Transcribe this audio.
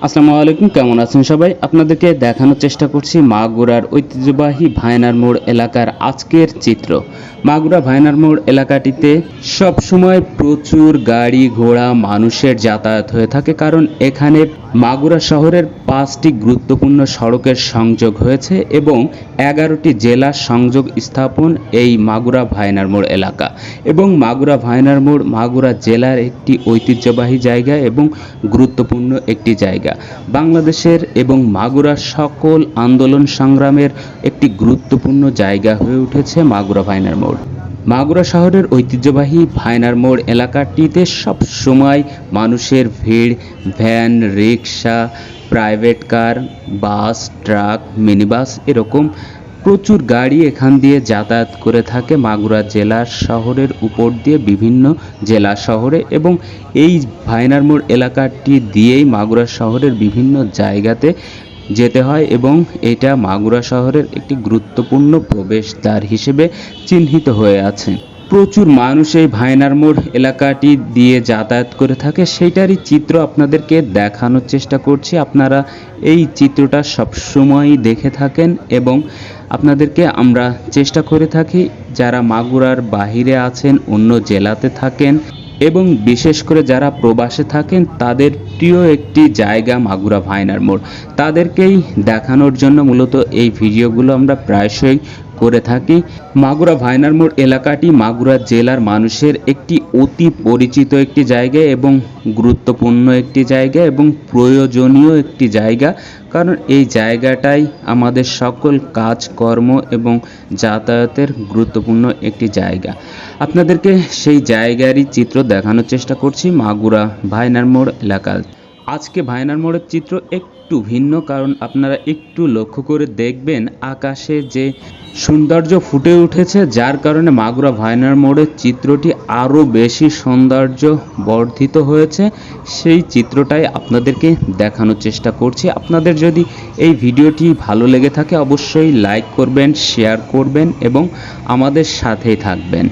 আসসালামু আলাইকুম, কেমন আছেন সবাই? আপনাদেরকে দেখানোর চেষ্টা করছি মাগুরার ঐতিহ্যবাহী ভায়নার মোড় এলাকার আজকের চিত্র। মাগুরা ভায়নার মোড় এলাকাটিতে সব সময় প্রচুর গাড়ি ঘোড়া মানুষের যাতায়াত হয়ে থাকে, কারণ এখানে মাগুরা শহরের 5টি গুরুত্বপূর্ণ সড়কের সংযোগ হয়েছে এবং 11টি জেলার সংযোগ স্থাপন এই মাগুরা ভায়নার মোড় এলাকা। এবং মাগুরা ভায়নার মোড় মাগুরা জেলার একটি ঐতিহ্যবাহী জায়গা এবং গুরুত্বপূর্ণ একটি জায়গা। বাংলাদেশের এবং মাগুরার সকল আন্দোলন সংগ্রামের একটি গুরুত্বপূর্ণ জায়গা হয়ে উঠেছে মাগুরা ভায়নার মোড়। মাগুরা শহরের ঐতিহ্যবাহী ভায়নার মোড় এলাকাটিতে সব সময় মানুষের ভিড়, ভ্যান, রিক্সা, প্রাইভেট কার, বাস, ট্রাক, মিনিবাস এরকম প্রচুর গাড়ি এখান দিয়ে যাতায়াত করে থাকে মাগুরা জেলা শহরের উপর দিয়ে বিভিন্ন জেলা শহরে, এবং এই ভায়নার মোড় এলাকাটি দিয়েই মাগুরা শহরের বিভিন্ন জায়গাতে যেতে হয় এবং এটা মাগুরা শহরের একটি গুরুত্বপূর্ণ প্রবেশদ্বার হিসেবে চিহ্নিত হয়ে আছে। প্রচুর মানুষ এই ভায়নার মোড় এলাকাটি দিয়ে যাতায়াত করে থাকে, সেইটারই চিত্র আপনাদেরকে দেখানোর চেষ্টা করছি। আপনারা এই চিত্রটা সবসময়ই দেখে থাকেন এবং আপনাদেরকে আমরা চেষ্টা করে থাকি যারা মাগুরার বাহিরে আছেন, অন্য জেলাতে থাকেন এবং বিশেষ করে যারা প্রবাসে থাকেন তাদের প্রিয় একটি জায়গা মাগুরা ভায়নার মোড়, তাদেরকেই দেখানোর জন্য মূলত এই ভিডিওগুলো আমরা প্রায়শই করে থাকি। মাগুরা ভায়নার মোড় এলাকাটি মাগুরা জেলার মানুষের একটি অতি পরিচিত একটি জায়গা এবং গুরুত্বপূর্ণ একটি জায়গা এবং প্রয়োজনীয় একটি জায়গা, কারণ এই জায়গাটাই আমাদের সকল কাজকর্ম এবং যাতায়াতের গুরুত্বপূর্ণ একটি জায়গা। আপনাদেরকে সেই জায়গারই চিত্র দেখানোর চেষ্টা করছি মাগুরা ভায়নার মোড় এলাকার। আজকে ভায়নার মোড়ের চিত্র একটু ভিন্ন, কারণ আপনারা একটু লক্ষ্য করে দেখবেন আকাশে যে সৌন্দর্য ফুটে উঠেছে, যার কারণে মাগুরা ভায়নার মোড়ের চিত্রটি আরও বেশি সৌন্দর্য বর্ধিত হয়েছে। সেই চিত্রটাই আপনাদেরকে দেখানোর চেষ্টা করছি। আপনাদের যদি এই ভিডিওটি ভালো লেগে থাকে অবশ্যই লাইক করবেন, শেয়ার করবেন এবং আমাদের সাথেই থাকবেন।